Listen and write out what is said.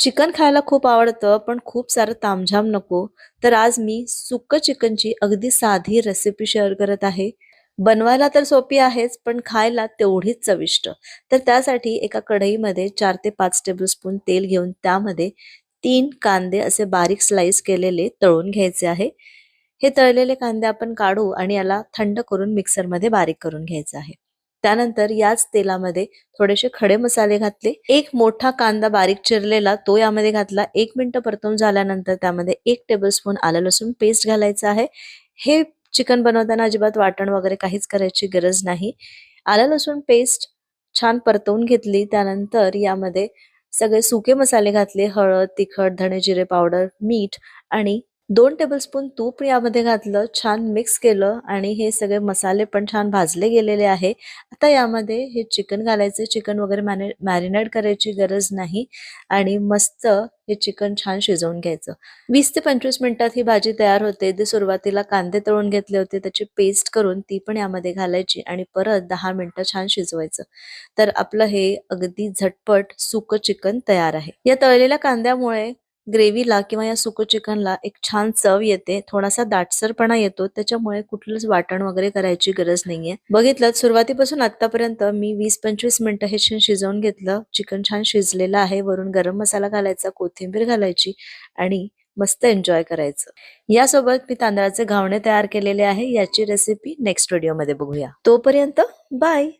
Chicken खायला खूप आवडतं, पण खूप सारं तामझाम नको. तर आज मी सुक्क चिकनची अगदी साधी रेसिपी शेअर करत आहे. बनवायला तर सोपी आहेच, पण खायला तेवढीच चविष्ट. तर त्यासाठी एका कढईमध्ये 4 ते 5 टेबलस्पून तेल घेऊन त्यामध्ये 3 कांदे असे बारीक स्लाइस केलेले तळून घ्यायचे आहे. हे तळलेले कांदे आपण काढू आणि याला थंड करून मिक्सरमध्ये बारीक करून घ्यायचं आहे. त्यानंतर याच तेलामध्ये थोडेसे खडे मसाले घातले. एक मोठा कांदा बारीक चिरलेला तो यामध्ये घातला. 1 मिनिट परतवून झाल्यानंतर त्यामध्ये 1 टेबलस्पून आलं लसूण पेस्ट घालायचं आहे. हे चिकन बनवताना अजिबात वाटण वगैरे काहीच करायची गरज नाही. आलं लसूण पेस्ट छान परतवून घेतली. त्यानंतर यामध्ये सगळे सुके मसाले घातले. हळद, तिखट, धणे, जिरे पावडर, मीठ आणि 2 टेबलस्पून तूप यामध्ये घातलं. छान मिक्स केलं आणि हे सगळे मसाले पण छान भाजले गेलेले आहे. आता यामध्ये हे चिकन घालायचं. चिकन वगैरे मॅरिनेट करायची गरज नाही आणि मस्त हे चिकन छान शिजवून घ्यायचं. 20 ते 25 मिनिटात ही भाजी तयार होते. ते सुरुवातीला कांदे तळून घेतले होते, त्याची पेस्ट करून ती पण यामध्ये घालायची आणि परत 10 मिनिटं छान शिजवायचं. तर आपलं हे अगदी झटपट सुकं चिकन तयार आहे. या तळलेल्या कांद्यामुळे ग्रेव्हीला किंवा या सुकं चिकनला एक छान चव येते. थोडासा दाटसरपणा येतो. त्याच्यामुळे कुठलंच वाटण वगैरे करायची गरज नाहीये. बघितलं सुरुवातीपासून आतापर्यंत मी 20-25 मिनिटं हे छान शिजवून घेतलं. चिकन छान शिजलेलं आहे. वरून गरम मसाला घालायचा, कोथिंबीर घालायची आणि मस्त एन्जॉय करायचं. यासोबत मी तांदळाचे घावणे तयार केलेले आहे. याची रेसिपी नेक्स्ट व्हिडिओमध्ये बघूया. तोपर्यंत बाय.